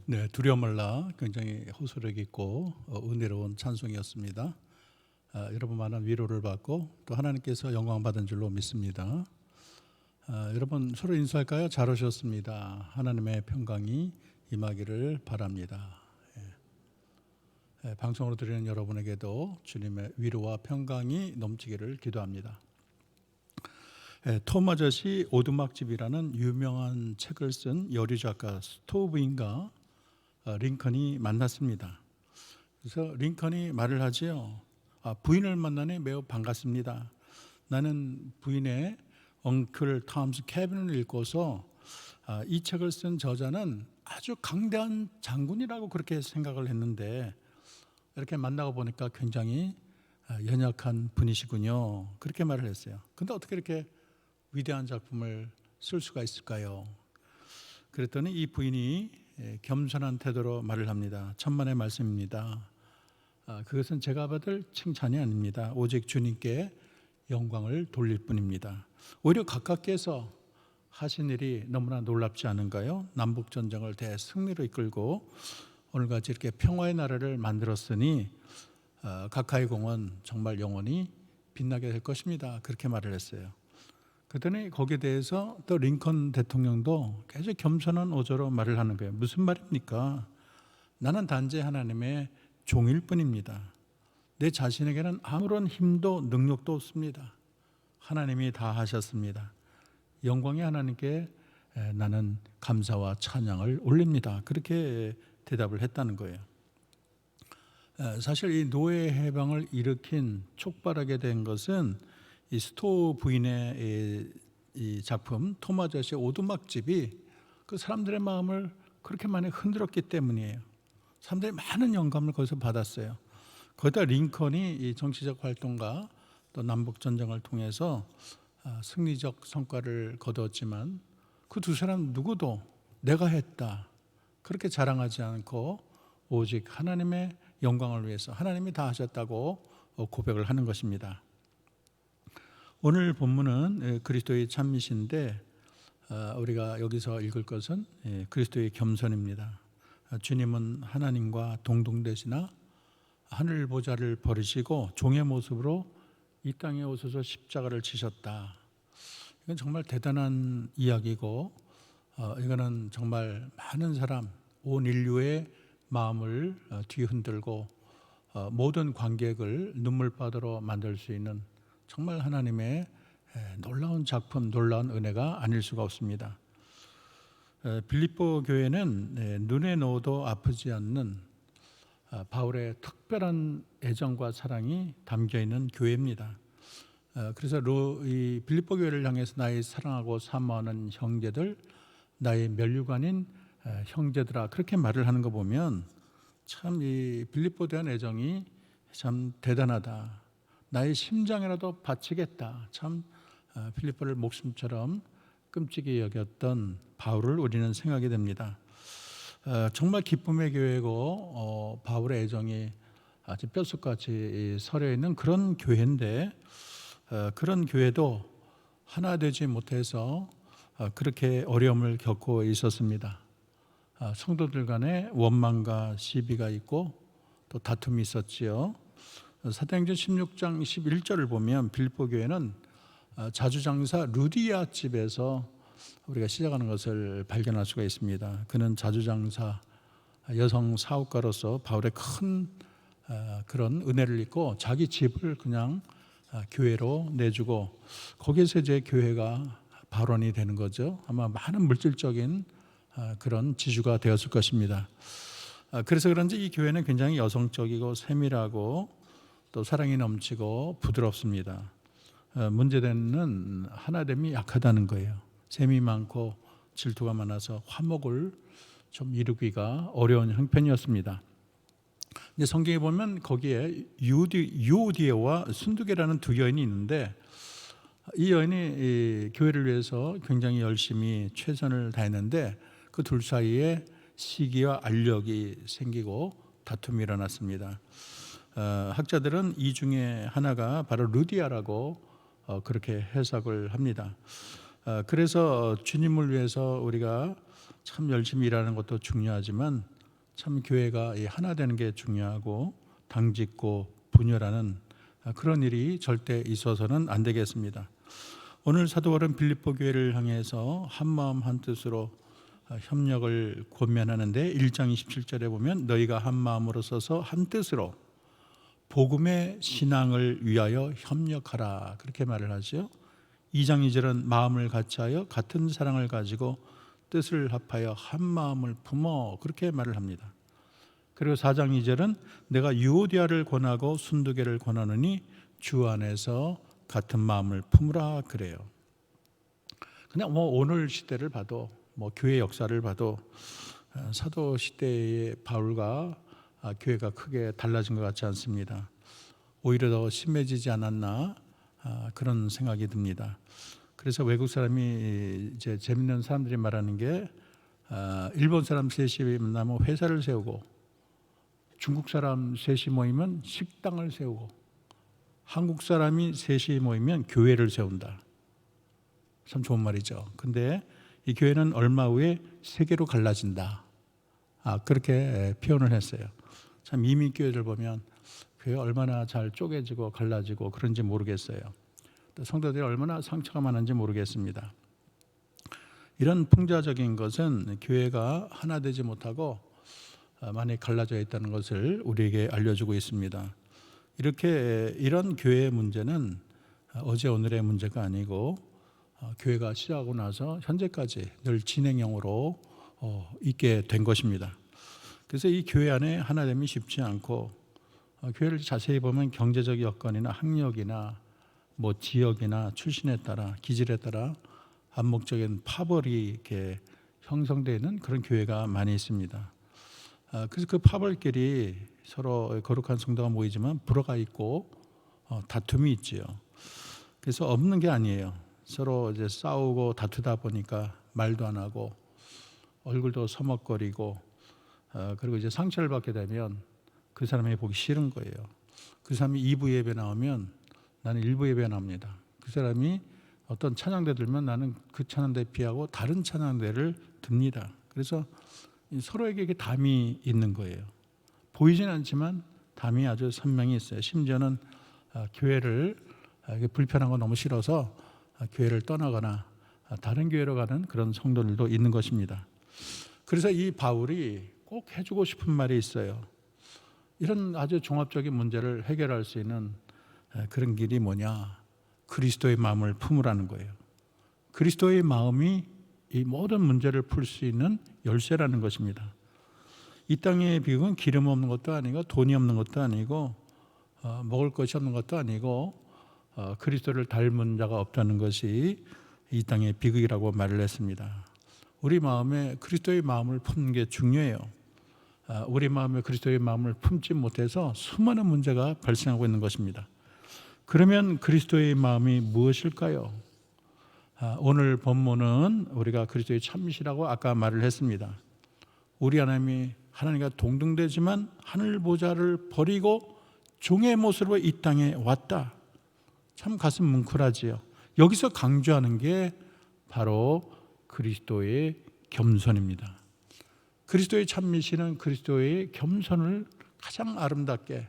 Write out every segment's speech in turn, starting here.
네, 두려움을라 굉장히 호소력 있고 은혜로운 찬송이었습니다. 여러분 많은 위로를 받고 또 하나님께서 영광 받은 줄로 믿습니다. 여러분 서로 인사할까요? 잘 오셨습니다. 하나님의 평강이 임하기를 바랍니다. 방송으로 드리는 여러분에게도 주님의 위로와 평강이 넘치기를 기도합니다. 토마저시 오두막집이라는 유명한 책을 쓴 여류 작가 스토브인과 링컨이 만났습니다. 그래서 링컨이 말을 하지요. 부인을 만나니 매우 반갑습니다. 나는 부인의 엉클 톰스 캐빈을 읽고서 이 책을 쓴 저자는 아주 강대한 장군이라고 그렇게 생각을 했는데 이렇게 만나고 보니까 굉장히 연약한 분이시군요. 그렇게 말을 했어요. 근데 어떻게 이렇게 위대한 작품을 쓸 수가 있을까요? 그랬더니 이 부인이 겸손한 태도로 말을 합니다. 천만의 말씀입니다. 그것은 제가 받을 칭찬이 아닙니다. 오직 주님께 영광을 돌릴 뿐입니다. 오히려 가깝게서 하신 일이 너무나 놀랍지 않은가요? 남북전쟁을 대승리로 이끌고 오늘같이 이렇게 평화의 나라를 만들었으니 가카이 공은 정말 영원히 빛나게 될 것입니다. 그렇게 말을 했어요. 그랬더니 거기에 대해서 또 링컨 대통령도 계속 겸손한 어조로 말을 하는 거예요. 무슨 말입니까? 나는 단지 하나님의 종일 뿐입니다. 내 자신에게는 아무런 힘도 능력도 없습니다. 하나님이 다 하셨습니다. 영광의 하나님께 나는 감사와 찬양을 올립니다. 그렇게 대답을 했다는 거예요. 사실 이 노예 해방을 일으킨 촉발하게 된 것은 이 스토 부인의 이 작품 토마저시의 오두막집이 그 사람들의 마음을 그렇게 많이 흔들었기 때문이에요. 사람들이 많은 영감을 거기서 받았어요. 거기다 링컨이 이 정치적 활동과 또 남북 전쟁을 통해서 승리적 성과를 거두었지만 그 두 사람 누구도 내가 했다 그렇게 자랑하지 않고 오직 하나님의 영광을 위해서 하나님이 다 하셨다고 고백을 하는 것입니다. 오늘 본문은 그리스도의 참미신데 우리가 여기서 읽을 것은 그리스도의 겸손입니다. 주님은 하나님과 동등되시나 하늘 보좌를 버리시고 종의 모습으로 이 땅에 오셔서 십자가를 지셨다. 이건 정말 대단한 이야기고 이거는 정말 많은 사람, 온 인류의 마음을 뒤흔들고 모든 관객을 눈물바다로 만들 수 있는 정말 하나님의 놀라운 작품, 놀라운 은혜가 아닐 수가 없습니다. 빌립보 교회는 눈에 넣어도 아프지 않는 바울의 특별한 애정과 사랑이 담겨있는 교회입니다. 그래서 이 빌립보 교회를 향해서 나의 사랑하고 사모하는 형제들, 나의 멸류관인 형제들아 그렇게 말을 하는 거 보면 참 이 빌립보에 대한 애정이 참 대단하다. 나의 심장이라도 바치겠다. 참 빌립보를 목숨처럼 끔찍이 여겼던 바울을 우리는 생각이 됩니다. 정말 기쁨의 교회고 바울의 애정이 아주 뼛속까지 서려 있는 그런 교회인데 그런 교회도 하나 되지 못해서 그렇게 어려움을 겪고 있었습니다. 성도들 간에 원망과 시비가 있고 또 다툼이 있었지요. 사도행전 16장 11절을 보면 빌립보 교회는 자주장사 루디아 집에서 우리가 시작하는 것을 발견할 수가 있습니다. 그는 자주장사 여성 사업가로서 바울의 큰 그런 은혜를 입고 자기 집을 그냥 교회로 내주고 거기에서 이제 교회가 발원이 되는 거죠. 아마 많은 물질적인 그런 지주가 되었을 것입니다. 그래서 그런지 이 교회는 굉장히 여성적이고 세밀하고 또 사랑이 넘치고 부드럽습니다. 문제되는 하나됨이 약하다는 거예요. 셈이 많고 질투가 많아서 화목을 좀 이루기가 어려운 형편이었습니다. 이제 성경에 보면 거기에 유오디에와 순두계라는 두 여인이 있는데 이 여인이 교회를 위해서 굉장히 열심히 최선을 다했는데 그 둘 사이에 시기와 알력이 생기고 다툼이 일어났습니다. 학자들은 이 중에 하나가 바로 루디아라고 그렇게 해석을 합니다. 그래서 주님을 위해서 우리가 참 열심히 일하는 것도 중요하지만 참 교회가 하나 되는 게 중요하고 당짓고 분열하는 그런 일이 절대 있어서는 안 되겠습니다. 오늘 사도 바울은 빌립보 교회를 향해서 한마음 한뜻으로 협력을 권면하는데 1장 27절에 보면 너희가 한마음으로 서서 한뜻으로 복음의 신앙을 위하여 협력하라 그렇게 말을 하죠. 2장 2절은 마음을 같이하여 같은 사랑을 가지고 뜻을 합하여 한 마음을 품어 그렇게 말을 합니다. 그리고 4장 2절은 내가 유오디아를 권하고 순두개를 권하느니 주 안에서 같은 마음을 품으라 그래요. 그냥 오늘 시대를 봐도 교회 역사를 봐도 사도 시대의 바울과 교회가 크게 달라진 것 같지 않습니다. 오히려 더 심해지지 않았나 그런 생각이 듭니다. 그래서 외국 사람이 이제 재밌는 사람들이 말하는 게 일본 사람 셋이 만나면 회사를 세우고 중국 사람 셋이 모이면 식당을 세우고 한국 사람이 셋이 모이면 교회를 세운다. 참 좋은 말이죠. 근데 이 교회는 얼마 후에 세 개로 갈라진다. 그렇게 표현을 했어요. 참 이민 교회들 보면 교회 얼마나 잘 쪼개지고 갈라지고 그런지 모르겠어요. 또 성도들이 얼마나 상처가 많은지 모르겠습니다. 이런 풍자적인 것은 교회가 하나 되지 못하고 많이 갈라져 있다는 것을 우리에게 알려주고 있습니다. 이런 교회의 문제는 어제 오늘의 문제가 아니고 교회가 시작하고 나서 현재까지 늘 진행형으로 있게 된 것입니다. 그래서 이 교회 안에 하나됨이 쉽지 않고 교회를 자세히 보면 경제적 여건이나 학력이나 지역이나 출신에 따라 기질에 따라 암묵적인 파벌이 이렇게 형성되어 있는 그런 교회가 많이 있습니다. 그래서 그 파벌끼리 서로 거룩한 성도가 모이지만 불화가 있고 다툼이 있지요. 그래서 없는 게 아니에요. 서로 이제 싸우고 다투다 보니까 말도 안 하고 얼굴도 서먹거리고 그리고 이제 상처를 받게 되면 그 사람이 보기 싫은 거예요. 그 사람이 2부 예배 나오면 나는 1부 예배 나옵니다. 그 사람이 어떤 찬양대 들면 나는 그 찬양대 피하고 다른 찬양대를 듭니다. 그래서 서로에게 담이 있는 거예요. 보이진 않지만 담이 아주 선명히 있어요. 심지어는 교회를 불편한 거 너무 싫어서 교회를 떠나거나 다른 교회로 가는 그런 성도들도 있는 것입니다. 그래서 이 바울이 꼭 해주고 싶은 말이 있어요. 이런 아주 종합적인 문제를 해결할 수 있는 그런 길이 뭐냐? 그리스도의 마음을 품으라는 거예요. 그리스도의 마음이 이 모든 문제를 풀 수 있는 열쇠라는 것입니다. 이 땅의 비극은 기름 없는 것도 아니고 돈이 없는 것도 아니고 먹을 것이 없는 것도 아니고 그리스도를 닮은 자가 없다는 것이 이 땅의 비극이라고 말을 했습니다. 우리 마음에 그리스도의 마음을 품는 게 중요해요. 우리 마음에 그리스도의 마음을 품지 못해서 수많은 문제가 발생하고 있는 것입니다. 그러면 그리스도의 마음이 무엇일까요? 오늘 본문은 우리가 그리스도의 참이시라고 아까 말을 했습니다. 우리 하나님이 하나님과 동등되지만 하늘 보좌를 버리고 종의 모습으로 이 땅에 왔다. 참 가슴 뭉클하지요. 여기서 강조하는 게 바로 그리스도의 겸손입니다. 그리스도의 참미시는 그리스도의 겸손을 가장 아름답게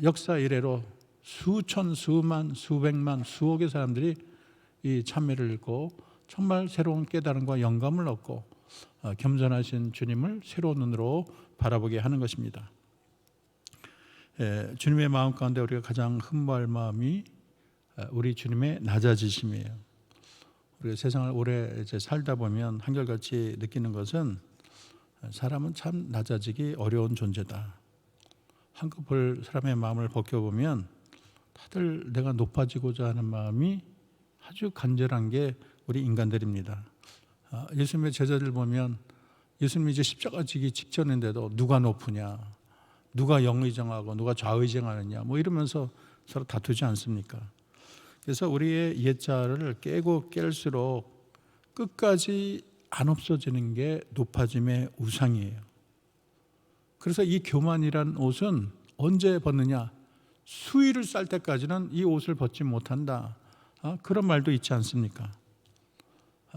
역사 이래로 수천, 수만, 수백만, 수억의 사람들이 이 참미를 읽고 정말 새로운 깨달음과 영감을 얻고 겸손하신 주님을 새로운 눈으로 바라보게 하는 것입니다. 주님의 마음 가운데 우리가 가장 흠모할 마음이 우리 주님의 낮아지심이에요. 우리가 세상을 오래 이제 살다 보면 한결같이 느끼는 것은 사람은 참 낮아지기 어려운 존재다. 한꺼풀 사람의 마음을 벗겨보면 다들 내가 높아지고자 하는 마음이 아주 간절한 게 우리 인간들입니다. 예수님의 제자들 보면 예수님이 이제 십자가 지기 직전인데도 누가 높으냐, 누가 영의정하고 누가 좌의정하느냐 이러면서 서로 다투지 않습니까? 그래서 우리의 옛자를 깨고 깰수록 끝까지 안 없어지는 게 높아짐의 우상이에요. 그래서 이 교만이란 옷은 언제 벗느냐? 수의를 쌀 때까지는 이 옷을 벗지 못한다. 그런 말도 있지 않습니까?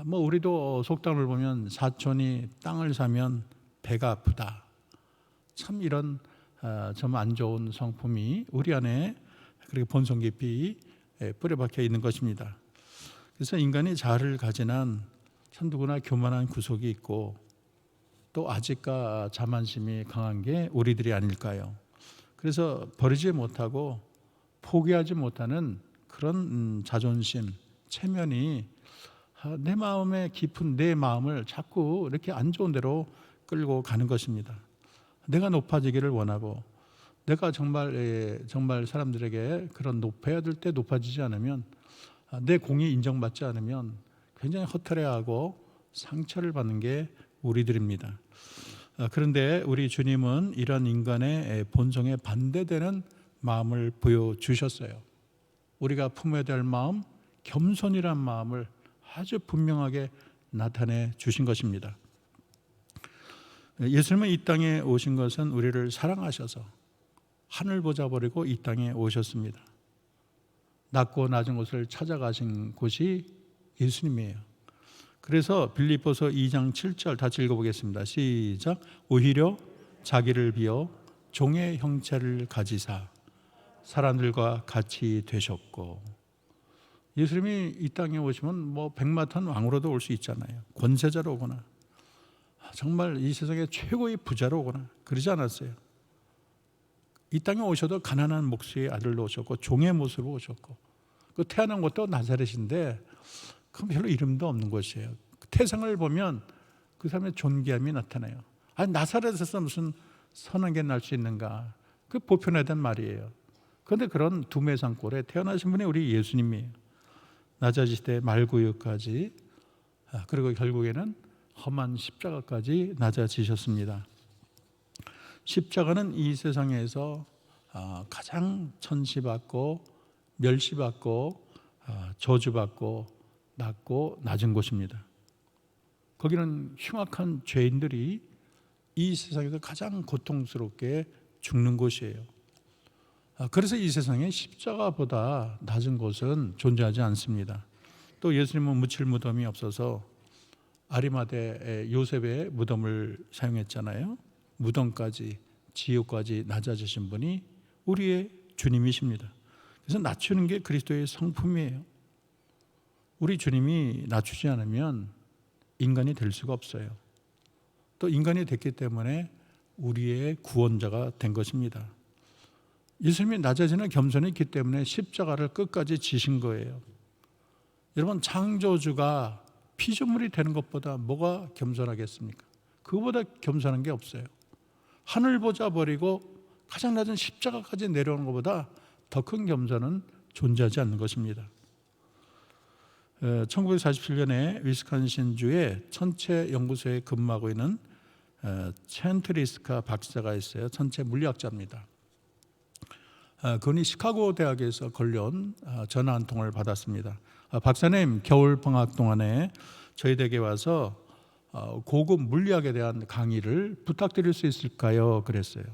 우리도 속담을 보면 사촌이 땅을 사면 배가 아프다. 참 이런 좀 안 좋은 성품이 우리 안에 그렇게 본성 깊이 뿌려박혀 있는 것입니다. 그래서 인간이 자아를 가진 한 참 누구나 교만한 구석이 있고 또 아직까 자만심이 강한 게 우리들이 아닐까요? 그래서 버리지 못하고 포기하지 못하는 그런 자존심, 체면이 내 마음에 깊은 내 마음을 자꾸 이렇게 안 좋은 데로 끌고 가는 것입니다. 내가 높아지기를 원하고 내가 정말 사람들에게 그런 높아야 될 때 높아지지 않으면 내 공이 인정받지 않으면 굉장히 허탈해하고 상처를 받는 게 우리들입니다. 그런데 우리 주님은 이런 인간의 본성에 반대되는 마음을 보여주셨어요. 우리가 품어야 될 마음, 겸손이란 마음을 아주 분명하게 나타내 주신 것입니다. 예수님은 이 땅에 오신 것은 우리를 사랑하셔서 하늘 보자 버리고 이 땅에 오셨습니다. 낮고 낮은 곳을 찾아가신 곳이 예수님이에요. 그래서 빌립보서 2장 7절 같이 읽어보겠습니다. 시작. 오히려 자기를 비어 종의 형체를 가지사 사람들과 같이 되셨고, 예수님이 이 땅에 오시면 뭐 백마탄 왕으로도 올 수 있잖아요. 권세자로 오거나 정말 이 세상의 최고의 부자로 오거나 그러지 않았어요. 이 땅에 오셔도 가난한 목수의 아들로 오셨고 종의 모습으로 오셨고, 그 태어난 것도 나사렛인데 그 별로 이름도 없는 곳이에요. 태생을 보면 그 사람의 존귀함이 나타나요. 아니 나사렛에서 무슨 선한 게 날 수 있는가? 그 보편화된 말이에요. 그런데 그런 두메산골에 태어나신 분이 우리 예수님이에요. 낮아지시되 말구유까지, 그리고 결국에는 험한 십자가까지 낮아지셨습니다. 십자가는 이 세상에서 가장 천시받고 멸시받고 저주받고 낮고 낮은 곳입니다. 거기는 흉악한 죄인들이 이 세상에서 가장 고통스럽게 죽는 곳이에요. 그래서 이 세상에 십자가보다 낮은 곳은 존재하지 않습니다. 또 예수님은 묻힐 무덤이 없어서 아리마대 요셉의 무덤을 사용했잖아요. 무덤까지 지옥까지 낮아지신 분이 우리의 주님이십니다. 그래서 낮추는 게 그리스도의 성품이에요. 우리 주님이 낮추지 않으면 인간이 될 수가 없어요. 또 인간이 됐기 때문에 우리의 구원자가 된 것입니다. 예수님이 낮아지는 겸손이 있기 때문에 십자가를 끝까지 지신 거예요. 여러분, 창조주가 피조물이 되는 것보다 뭐가 겸손하겠습니까? 그거보다 겸손한 게 없어요. 하늘 보자 버리고 가장 낮은 십자가까지 내려오는 것보다 더 큰 겸손은 존재하지 않는 것입니다. 1947년에 위스콘신주의 천체 연구소에 근무하고 있는 챈트리스카 박사가 있어요. 천체 물리학자입니다. 그분이 시카고 대학에서 걸려온 전화 한 통을 받았습니다. 박사님, 겨울 방학 동안에 저희 댁에 와서 고급 물리학에 대한 강의를 부탁드릴 수 있을까요? 그랬어요.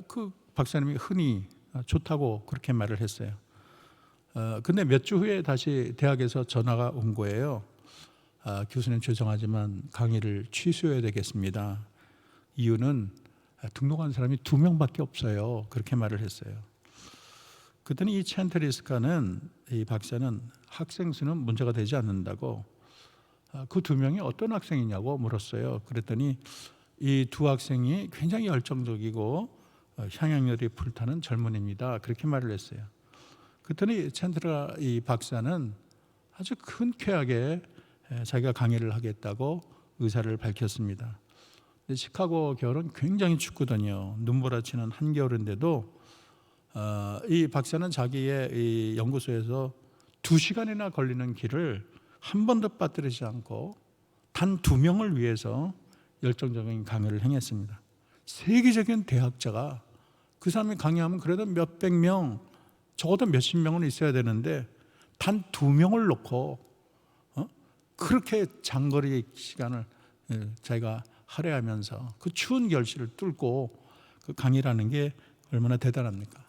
그 박사님이 흔히 좋다고 그렇게 말을 했어요. 근데 몇 주 후에 다시 대학에서 전화가 온 거예요. 교수님 죄송하지만 강의를 취소해야 되겠습니다. 이유는 등록한 사람이 2명밖에 없어요. 그렇게 말을 했어요. 그랬더니 이 챈트리스카는, 이 박사는 학생 수는 문제가 되지 않는다고, 그 2명이 어떤 학생이냐고 물었어요. 그랬더니 이 2 학생이 굉장히 열정적이고 향연열이 불타는 젊은이입니다. 그렇게 말을 했어요. 그랬더니 챈트라 이 박사는 아주 흔쾌하게 자기가 강의를 하겠다고 의사를 밝혔습니다. 근데 시카고 겨울은 굉장히 춥거든요. 눈보라치는 한겨울인데도 이 박사는 자기의 이 연구소에서 2시간이나 걸리는 길을 한 번도 빠뜨리지 않고 단 2명을 위해서 열정적인 강의를 행했습니다. 세계적인 대학자가 그 사람이 강의하면 그래도 몇백 명, 적어도 몇십 명은 있어야 되는데 단 2명을 놓고 그렇게 장거리 시간을 자기가 할애하면서 그 추운 결실을 뚫고 그 강의라는 게 얼마나 대단합니까?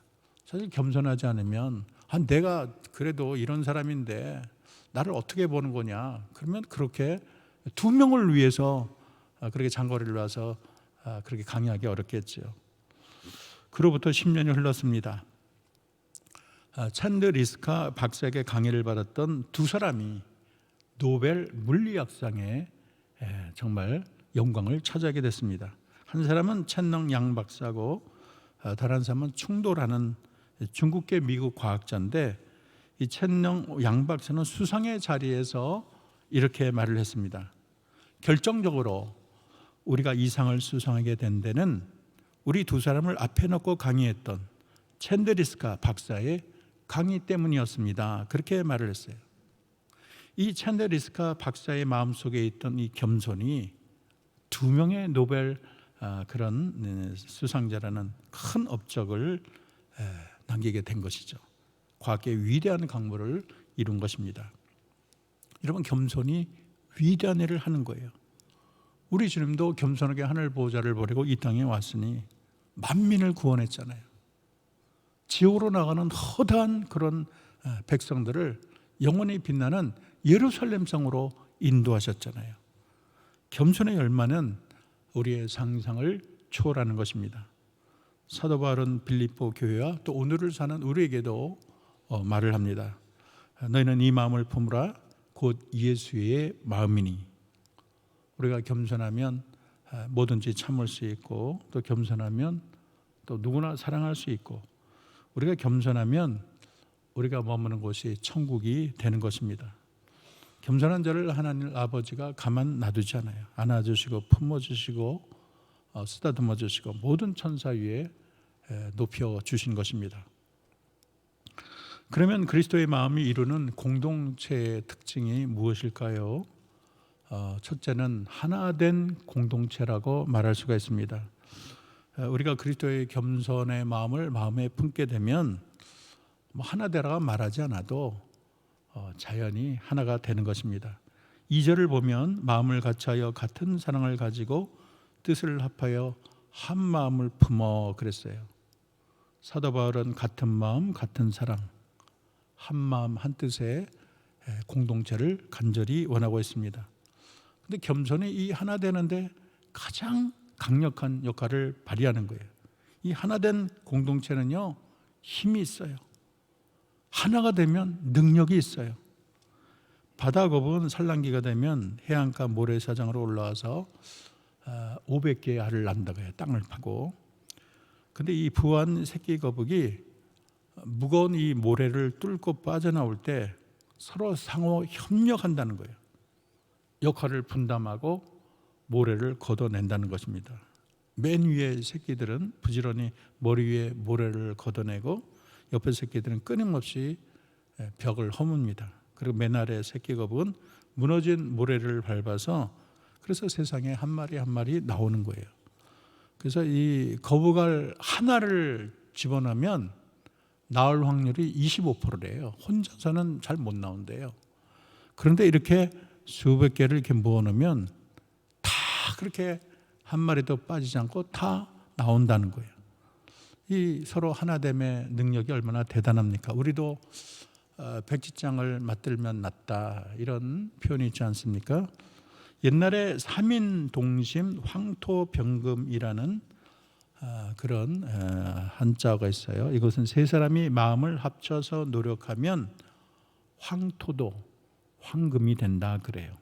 사실 겸손하지 않으면 내가 그래도 이런 사람인데 나를 어떻게 보는 거냐, 그러면 그렇게 2명을 위해서 그렇게 장거리를 와서 그렇게 강의하기 어렵겠죠. 그로부터 10년이 흘렀습니다. 챈드 리스카 박사에게 강의를 받았던 두 사람이 노벨 물리학상에 정말 영광을 차지하게 됐습니다. 한 사람은 첸능 양 박사고 다른 한 사람은 충도라는 중국계 미국 과학자인데, 이 첸능 양 박사는 수상의 자리에서 이렇게 말을 했습니다. 결정적으로 우리가 이 상을 수상하게 된 데는 우리 두 사람을 앞에 놓고 강의했던 챈드 리스카 박사의 강의 때문이었습니다. 그렇게 말을 했어요. 이 챈드 리스카 박사의 마음속에 있던 이 겸손이 두 명의 노벨 그런 수상자라는 큰 업적을 남기게 된 것이죠. 과학의 위대한 강물을 이룬 것입니다. 여러분, 겸손이 위대한 일을 하는 거예요. 우리 주님도 겸손하게 하늘 보호자를 버리고 이 땅에 왔으니 만민을 구원했잖아요. 지옥으로 나가는 허다한 그런 백성들을 영원히 빛나는 예루살렘 성으로 인도하셨잖아요. 겸손의 열매는 우리의 상상을 초월하는 것입니다. 사도 바울은 빌립보 교회와 또 오늘을 사는 우리에게도 말을 합니다. 너희는 이 마음을 품으라 곧 예수의 마음이니. 우리가 겸손하면 뭐든지 참을 수 있고, 또 겸손하면 또 누구나 사랑할 수 있고, 우리가 겸손하면 우리가 머무는 곳이 천국이 되는 것입니다. 겸손한 자를 하나님 아버지가 가만 놔두지 않아요. 안아주시고 품어주시고 쓰다듬어주시고 모든 천사 위에 높여주신 것입니다. 그러면 그리스도의 마음이 이루는 공동체의 특징이 무엇일까요? 첫째는 하나된 공동체라고 말할 수가 있습니다. 우리가 그리스도의 겸손의 마음을 마음에 품게 되면 하나되라고 말하지 않아도 자연히 하나가 되는 것입니다. 2절을 보면 마음을 같이하여 같은 사랑을 가지고 뜻을 합하여 한 마음을 품어 그랬어요. 사도 바울은 같은 마음 같은 사랑, 한 마음 한 뜻의 공동체를 간절히 원하고 있습니다. 근데 겸손이 이 하나 되는데 가장 강력한 역할을 발휘하는 거예요. 이 하나된 공동체는요, 힘이 있어요. 하나가 되면 능력이 있어요. 바다 거북은 산란기가 되면 해안가 모래사장으로 올라와서 500개의 알을 낳는다고 해요. 땅을 파고. 근데 이 부한 새끼 거북이 무거운 이 모래를 뚫고 빠져나올 때 서로 상호 협력한다는 거예요. 역할을 분담하고 모래를 걷어낸다는 것입니다. 맨 위에 새끼들은 부지런히 머리 위에 모래를 걷어내고 옆에 새끼들은 끊임없이 벽을 허뭅니다. 그리고 맨 아래 새끼 거북은 무너진 모래를 밟아서, 그래서 세상에 한 마리 한 마리 나오는 거예요. 그래서 이 거북알 하나를 집어넣으면 나올 확률이 25%래요. 혼자서는 잘 못 나온대요. 그런데 이렇게 수백 개를 이렇게 모아놓으면 다 그렇게 한 마리도 빠지지 않고 다 나온다는 거예요. 이 서로 하나됨의 능력이 얼마나 대단합니까? 우리도 백지장을 맞들면 낫다, 이런 표현이 있지 않습니까? 옛날에 3인 동심 황토병금이라는 그런 한자가 있어요. 이것은 세 사람이 마음을 합쳐서 노력하면 황토도 황금이 된다 그래요.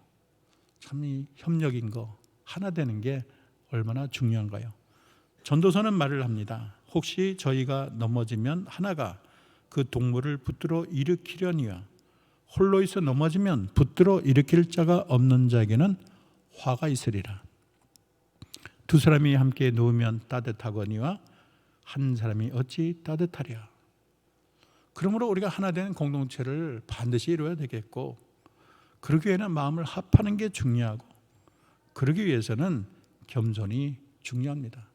참 이 협력인 거, 하나 되는 게 얼마나 중요한가요? 전도서는 말을 합니다. 혹시 저희가 넘어지면 하나가 그 동물을 붙들어 일으키려니와 홀로 있어 넘어지면 붙들어 일으킬 자가 없는 자에게는 화가 있으리라. 두 사람이 함께 누우면 따뜻하거니와 한 사람이 어찌 따뜻하랴. 그러므로 우리가 하나 된 공동체를 반드시 이루어야 되겠고, 그러기 위해는 마음을 합하는 게 중요하고, 그러기 위해서는 겸손이 중요합니다.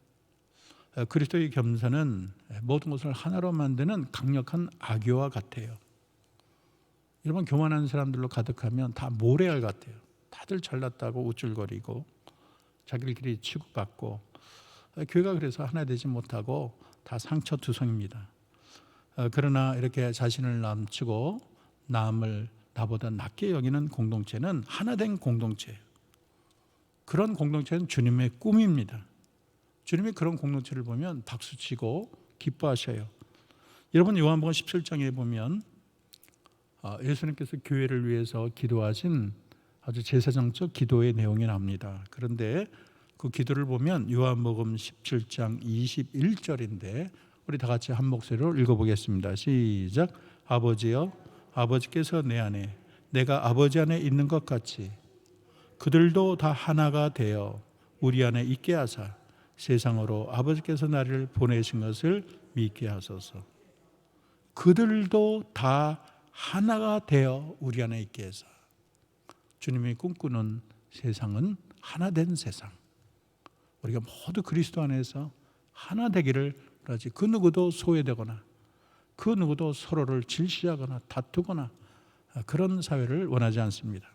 그리스도의 겸손은 모든 것을 하나로 만드는 강력한 악교와 같아요. 여러분, 교만한 사람들로 가득하면 다 모래알 같아요. 다들 잘났다고 우쭐거리고 자기들끼리 취급받고, 교회가 그래서 하나 되지 못하고 다 상처투성입니다. 그러나 이렇게 자신을 남치고 남을 나보다 낮게 여기는 공동체는 하나된 공동체예요. 그런 공동체는 주님의 꿈입니다. 주님이 그런 공동체를 보면 박수치고 기뻐하셔요. 여러분 요한복음 17장에 보면 예수님께서 교회를 위해서 기도하신 아주 제사장적 기도의 내용이 나옵니다. 그런데 그 기도를 보면 요한복음 17장 21절인데 우리 다 같이 한 목소리로 읽어보겠습니다. 시작. 아버지여, 아버지께서 내 안에 내가 아버지 안에 있는 것 같이 그들도 다 하나가 되어 우리 안에 있게 하사 세상으로 아버지께서 나를 보내신 것을 믿게 하소서. 그들도 다 하나가 되어 우리 안에 있게 해서 주님이 꿈꾸는 세상은 하나 된 세상. 우리가 모두 그리스도 안에서 하나 되기를 그러지. 그 누구도 소외되거나 그 누구도 서로를 질시하거나 다투거나 그런 사회를 원하지 않습니다.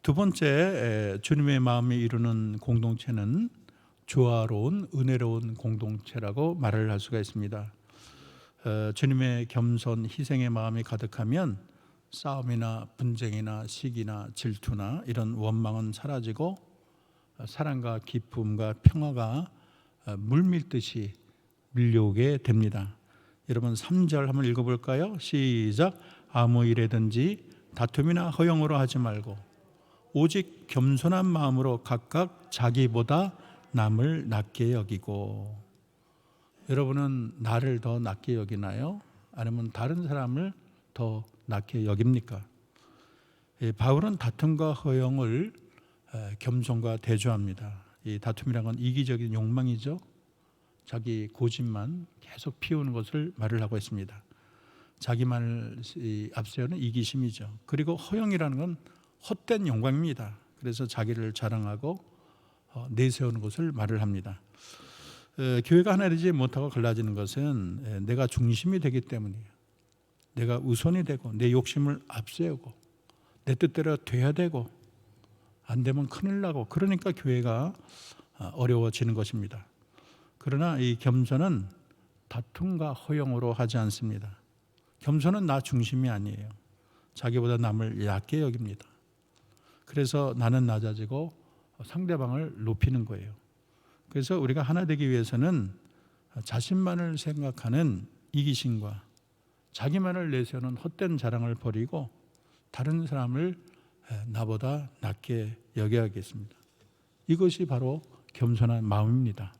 두 번째, 주님의 마음이 이루는 공동체는 조화로운 은혜로운 공동체라고 말을 할 수가 있습니다. 주님의 겸손 희생의 마음이 가득하면 싸움이나 분쟁이나 시기나 질투나 이런 원망은 사라지고 사랑과 기쁨과 평화가 물밀듯이 밀려오게 됩니다. 여러분 3절 한번 읽어볼까요? 시작. 아무 일에든지 다툼이나 허영으로 하지 말고 오직 겸손한 마음으로 각각 자기보다 남을 낮게 여기고. 여러분은 나를 더 낮게 여기나요? 아니면 다른 사람을 더 낮게 여깁니까? 바울은 다툼과 허영을 겸손과 대조합니다. 이 다툼이라는 건 이기적인 욕망이죠. 자기 고집만 계속 피우는 것을 말을 하고 있습니다. 자기만을 앞세우는 이기심이죠. 그리고 허영이라는 건 헛된 영광입니다. 그래서 자기를 자랑하고 내세우는 것을 말을 합니다. 교회가 하나 되지 못하고 갈라지는 것은 내가 중심이 되기 때문이에요. 내가 우선이 되고 내 욕심을 앞세우고 내 뜻대로 돼야 되고 안 되면 큰일 나고 그러니까 교회가 어려워지는 것입니다. 그러나 이 겸손은 다툼과 허영으로 하지 않습니다. 겸손은 나 중심이 아니에요. 자기보다 남을 낮게 여깁니다. 그래서 나는 낮아지고 상대방을 높이는 거예요. 그래서 우리가 하나 되기 위해서는 자신만을 생각하는 이기심과 자기만을 내세우는 헛된 자랑을 버리고 다른 사람을 나보다 낮게 여겨야겠습니다. 이것이 바로 겸손한 마음입니다.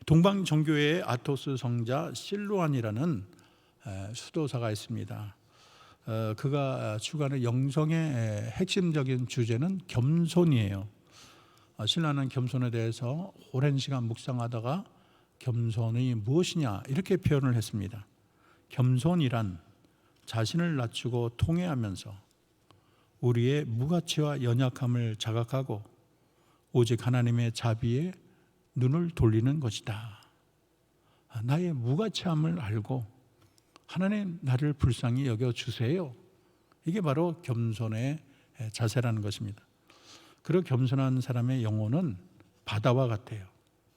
동방정교회의 아토스 성자 실로안이라는 수도사가 있습니다. 그가 추구하는 영성의 핵심적인 주제는 겸손이에요. 신라는 겸손에 대해서 오랜 시간 묵상하다가 겸손이 무엇이냐 이렇게 표현을 했습니다. 겸손이란 자신을 낮추고 통회하면서 우리의 무가치와 연약함을 자각하고 오직 하나님의 자비에 눈을 돌리는 것이다. 나의 무가치함을 알고 하나님 나를 불쌍히 여겨주세요. 이게 바로 겸손의 자세라는 것입니다. 그리고 겸손한 사람의 영혼은 바다와 같아요.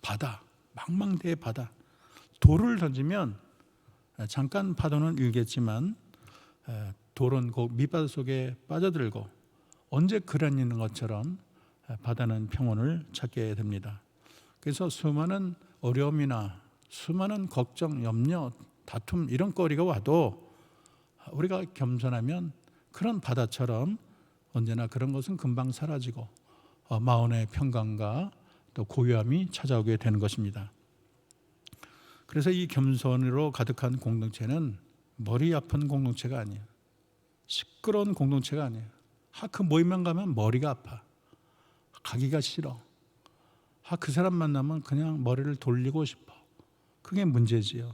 바다, 망망대해 바다. 돌을 던지면 잠깐 파도는 일겠지만 돌은 그 밑바다 속에 빠져들고 언제 그라니는 것처럼 바다는 평온을 찾게 됩니다. 그래서 수많은 어려움이나 수많은 걱정, 염려, 다툼 이런 거리가 와도 우리가 겸손하면 그런 바다처럼 언제나 그런 것은 금방 사라지고 마음의 평강과 또 고요함이 찾아오게 되는 것입니다. 그래서 이 겸손으로 가득한 공동체는 머리 아픈 공동체가 아니에요. 시끄러운 공동체가 아니에요. 그 모임만 가면 머리가 아파. 가기가 싫어. 그 사람 만나면 그냥 머리를 돌리고 싶어. 그게 문제지요.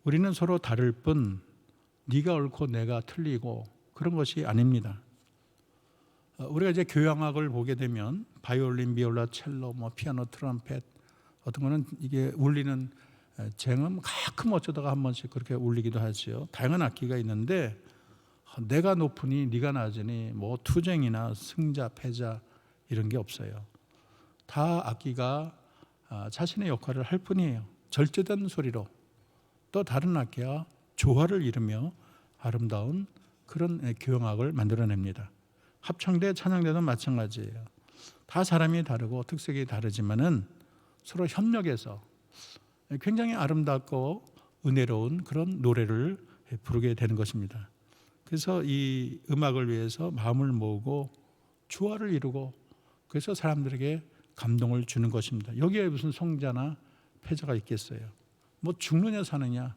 우리는 서로 다를 뿐 네가 옳고 내가 틀리고 그런 것이 아닙니다. 우리가 이제 교향악을 보게 되면 바이올린, 비올라, 첼로, 피아노, 트럼펫 어떤 거는 이게 울리는 쟁음 가끔 어쩌다가 한 번씩 그렇게 울리기도 하지요. 다양한 악기가 있는데 내가 높으니 네가 낮으니 투쟁이나 승자, 패자 이런 게 없어요. 다 악기가 자신의 역할을 할 뿐이에요. 절제된 소리로 또 다른 악기와 조화를 이루며 아름다운 그런 교향악을 만들어냅니다. 합창대, 찬양대도 마찬가지예요. 다 사람이 다르고 특색이 다르지만은 서로 협력해서 굉장히 아름답고 은혜로운 그런 노래를 부르게 되는 것입니다. 그래서 이 음악을 위해서 마음을 모으고 조화를 이루고 그래서 사람들에게 감동을 주는 것입니다. 여기에 무슨 성자나 패자가 있겠어요? 뭐 죽느냐 사느냐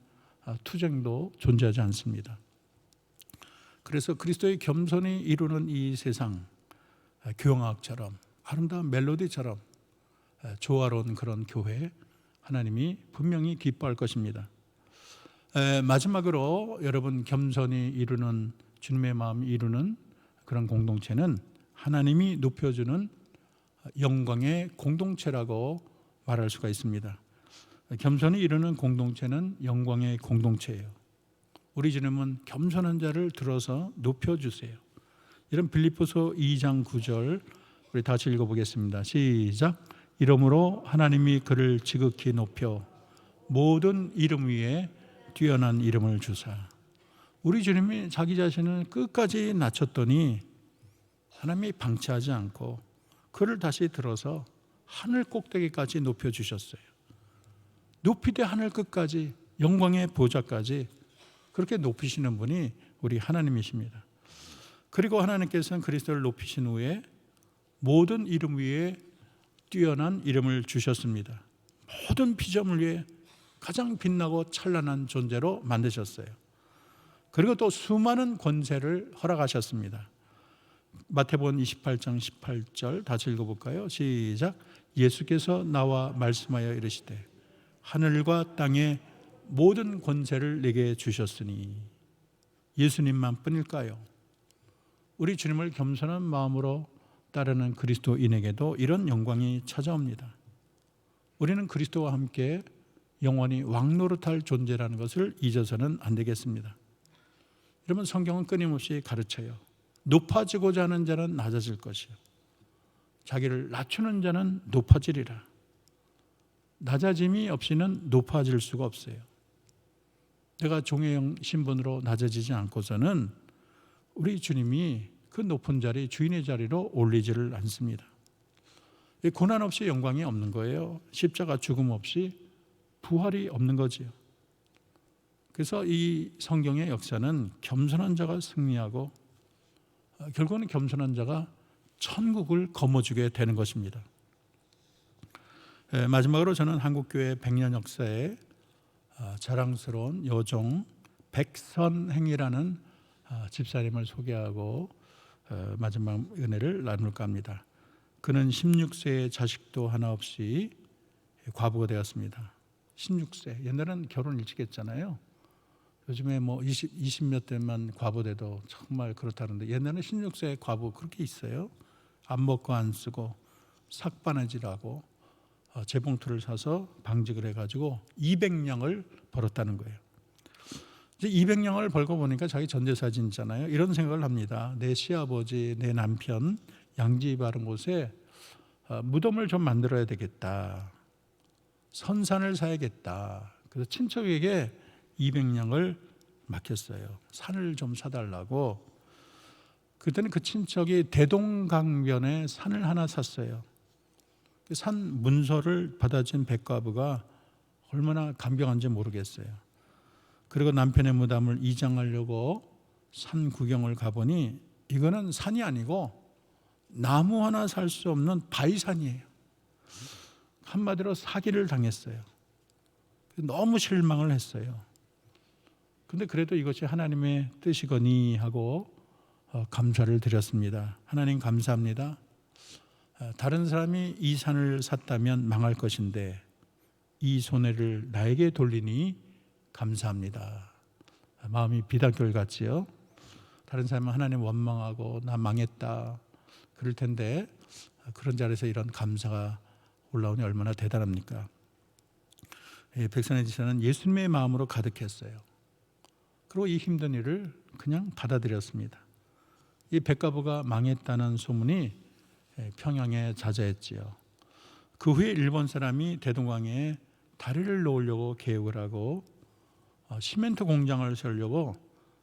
투쟁도 존재하지 않습니다. 그래서 그리스도의 겸손이 이루는 이 세상, 교향악처럼 아름다운 멜로디처럼 조화로운 그런 교회, 하나님이 분명히 기뻐할 것입니다. 마지막으로 여러분, 겸손이 이루는, 주님의 마음이 이루는 그런 공동체는 하나님이 높여주는 영광의 공동체라고 말할 수가 있습니다. 겸손이 이루는 공동체는 영광의 공동체예요. 우리 주님은 겸손한 자를 들어서 높여주세요. 이런 빌립보서 2장 9절 우리 다시 읽어보겠습니다. 시작. 이러므로 하나님이 그를 지극히 높여 모든 이름 위에 뛰어난 이름을 주사. 우리 주님이 자기 자신을 끝까지 낮췄더니 하나님이 방치하지 않고 그를 다시 들어서 하늘 꼭대기까지 높여주셨어요. 높이되 하늘 끝까지, 영광의 보좌까지 그렇게 높이시는 분이 우리 하나님이십니다. 그리고 하나님께서는 그리스도를 높이신 후에 모든 이름 위에 뛰어난 이름을 주셨습니다. 모든 피조물 위에 가장 빛나고 찬란한 존재로 만드셨어요. 그리고 또 수많은 권세를 허락하셨습니다. 마태복음 28장 18절 다시 읽어볼까요? 시작. 예수께서 나와 말씀하여 이르시되 하늘과 땅의 모든 권세를 내게 주셨으니. 예수님만 뿐일까요? 우리 주님을 겸손한 마음으로 따르는 그리스도인에게도 이런 영광이 찾아옵니다. 우리는 그리스도와 함께 영원히 왕노릇할 존재라는 것을 잊어서는 안 되겠습니다. 여러분, 성경은 끊임없이 가르쳐요. 높아지고자 하는 자는 낮아질 것이요 자기를 낮추는 자는 높아지리라. 낮아짐이 없이는 높아질 수가 없어요. 내가 종의 신분으로 낮아지지 않고서는 우리 주님이 그 높은 자리, 주인의 자리로 올리지를 않습니다. 고난 없이 영광이 없는 거예요. 십자가 죽음 없이 부활이 없는 거지요. 그래서 이 성경의 역사는 겸손한 자가 승리하고 결국은 겸손한 자가 천국을 거머쥐게 되는 것입니다. 마지막으로 저는 한국교회 100년 역사에 자랑스러운 여종 백선행이라는 집사님을 소개하고 마지막 은혜를 나눌까 합니다. 그는 16세의 자식도 하나 없이 과부가 되었습니다. 16세. 옛날에는 결혼 일찍 했잖아요. 요즘에 뭐 20몇 대만 과부돼도 정말 그렇다는데 옛날에는 16세 과부 그렇게 있어요. 안 먹고 안 쓰고 삭바느질하고 재봉틀을 사서 방직을 해가지고 200냥을 벌었다는 거예요. 이제 200냥을 벌고 보니까 자기 전재사진 있잖아요. 이런 생각을 합니다. 내 시아버지, 내 남편 양지 바른 곳에 무덤을 좀 만들어야 되겠다. 선산을 사야겠다. 그래서 친척에게 200냥을 맡겼어요. 산을 좀 사달라고. 그때는 그 친척이 대동강변에 산을 하나 샀어요. 그 산 문서를 받아준 백과부가 얼마나 감격한지 모르겠어요. 그리고 남편의 무덤을 이장하려고 산 구경을 가보니 이거는 산이 아니고 나무 하나 살 수 없는 바위산이에요. 한마디로 사기를 당했어요. 너무 실망을 했어요. 근데 그래도 이것이 하나님의 뜻이거니 하고 감사를 드렸습니다. 하나님 감사합니다. 다른 사람이 이 산을 샀다면 망할 것인데 이 손해를 나에게 돌리니 감사합니다. 마음이 비단결 같지요. 다른 사람은 하나님 원망하고 나 망했다 그럴 텐데 그런 자리에서 이런 감사가 올라오니 얼마나 대단합니까? 백선의 지사는 예수님의 마음으로 가득했어요. 그리고 이 힘든 일을 그냥 받아들였습니다. 이 백과부가 망했다는 소문이 평양에 자자했지요. 그 후에 일본 사람이 대동강에 다리를 놓으려고 계획을 하고 시멘트 공장을 세우려고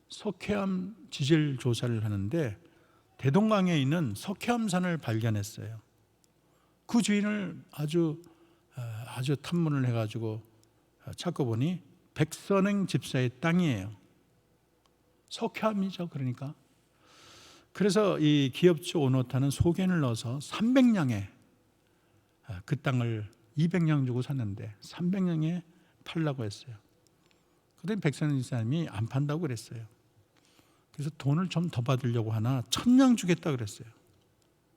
석회암 지질 조사를 하는데 대동강에 있는 석회암산을 발견했어요. 그 주인을 아주 탐문을 해가지고 찾고 보니 백선행 집사의 땅이에요. 석회암이죠. 그러니까. 그래서 이 기업주 오노타는 소견을 넣어서 300냥에 그 땅을 200냥 주고 샀는데 300냥에 팔라고 했어요. 그랬더니 백선행 집사님이 안 판다고 그랬어요. 그래서 돈을 좀 더 받으려고 하나 1000냥 주겠다 그랬어요.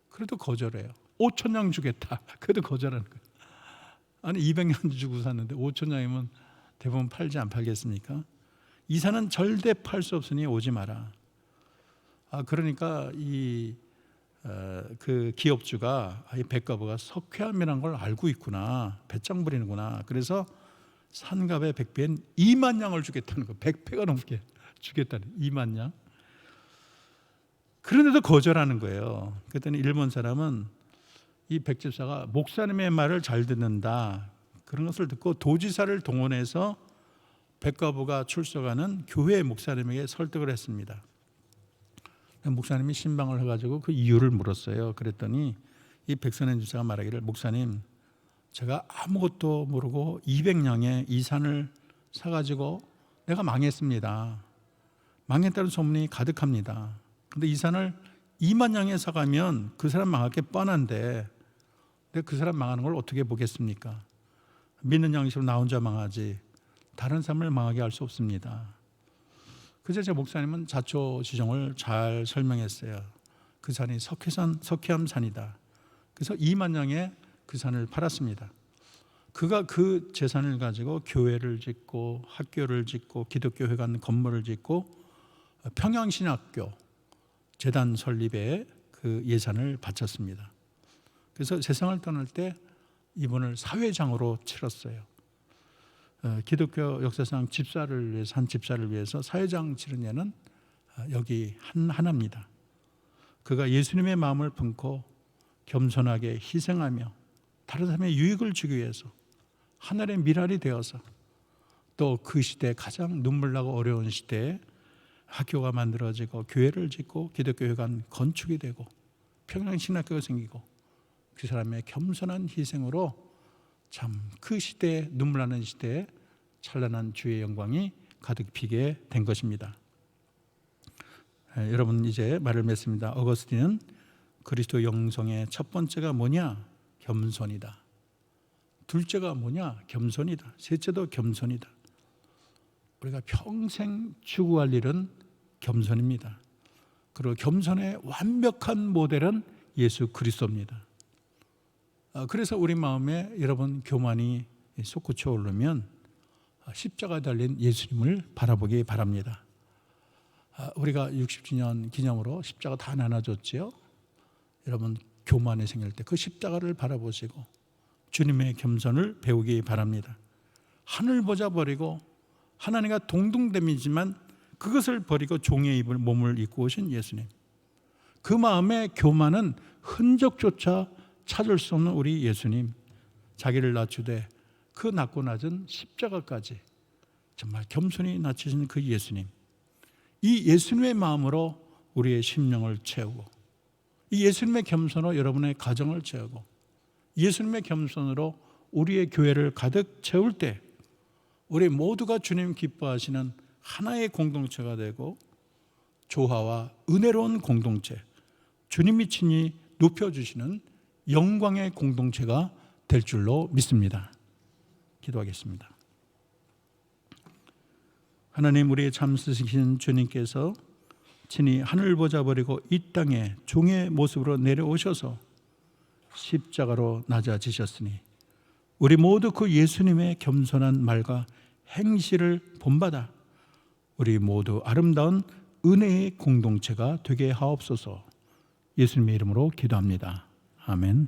그래도 거절해요. 5000냥 주겠다. 그래도 거절하는 거예요. 아니 200냥 주고 샀는데 5000냥이면 대부분 팔지 안 팔겠습니까? 이 산은 절대 팔 수 없으니 오지 마라. 그러니까 그 기업주가 이 백가부가 석회암이라는 걸 알고 있구나. 배짱 부리는구나. 그래서 산갑의 백배엔 2만 냥을 주겠다는 거. 100배가 넘게 주겠다는 2만 냥. 그런데도 거절하는 거예요. 그랬더니 일본 사람은 이 백집사가 목사님의 말을 잘 듣는다. 그런 것을 듣고 도지사를 동원해서 백가부가 출석하는 교회 목사님에게 설득을 했습니다. 목사님이 신방을 해가지고 그 이유를 물었어요. 그랬더니 이 백선행 집사가 말하기를 목사님 제가 아무것도 모르고 200냥에 이 산을 사가지고 내가 망했습니다. 망했다는 소문이 가득합니다. 근데 이 산을 2만 냥에 사가면 그 사람 망할 게 뻔한데 내가 그 사람 망하는 걸 어떻게 보겠습니까? 믿는 양심으로 나 혼자 망하지 다른 사람을 망하게 할 수 없습니다. 그래서 제 목사님은 자초지종을 잘 설명했어요. 그 산이 석회암 산이다. 그래서 2만 냥에 그 산을 팔았습니다. 그가 그 재산을 가지고 교회를 짓고 학교를 짓고 기독교회관 건물을 짓고 평양신학교 재단 설립에 그 예산을 바쳤습니다. 그래서 세상을 떠날 때 이분을 사회장으로 치렀어요. 기독교 역사상 집사를 위해서 한 집사를 위해서 사회장 치른 예는 여기 하나입니다. 그가 예수님의 마음을 품고 겸손하게 희생하며 다른 사람의 유익을 주기 위해서 하늘의 미랄이 되어서 또 그 시대 가장 눈물나고 어려운 시대에 학교가 만들어지고 교회를 짓고 기독교회관 건축이 되고 평양신학교가 생기고 그 사람의 겸손한 희생으로 참 그 시대에 눈물 나는 시대에 찬란한 주의 영광이 가득 피게 된 것입니다. 여러분 이제 말을 맺습니다. 어거스틴은 그리스도 영성의 첫 번째가 뭐냐? 겸손이다. 둘째가 뭐냐? 겸손이다. 셋째도 겸손이다. 우리가 평생 추구할 일은 겸손입니다. 그리고 겸손의 완벽한 모델은 예수 그리스도입니다. 그래서 우리 마음에 여러분 교만이 솟구쳐 오르면 십자가 달린 예수님을 바라보기 바랍니다. 우리가 60주년 기념으로 십자가 다 나눠줬지요. 여러분 교만이 생길 때 그 십자가를 바라보시고 주님의 겸손을 배우기 바랍니다. 하늘 보자 버리고 하나님과 동등됨이지만 그것을 버리고 종의 입을 몸을 입고 오신 예수님. 그 마음의 교만은 흔적조차 찾을 수 없는 우리 예수님. 자기를 낮추되 그 낮고 낮은 십자가까지 정말 겸손히 낮추신 그 예수님. 이 예수님의 마음으로 우리의 심령을 채우고 이 예수님의 겸손으로 여러분의 가정을 채우고 예수님의 겸손으로 우리의 교회를 가득 채울 때 우리 모두가 주님 기뻐하시는 하나의 공동체가 되고 조화와 은혜로운 공동체, 주님이 친히 높여주시는 영광의 공동체가 될 줄로 믿습니다. 기도하겠습니다. 하나님, 우리의 참쓰신 주님께서 친히 하늘 보자 버리고 이 땅에 종의 모습으로 내려오셔서 십자가로 낮아지셨으니 우리 모두 그 예수님의 겸손한 말과 행실을 본받아 우리 모두 아름다운 은혜의 공동체가 되게 하옵소서. 예수님의 이름으로 기도합니다. 아멘.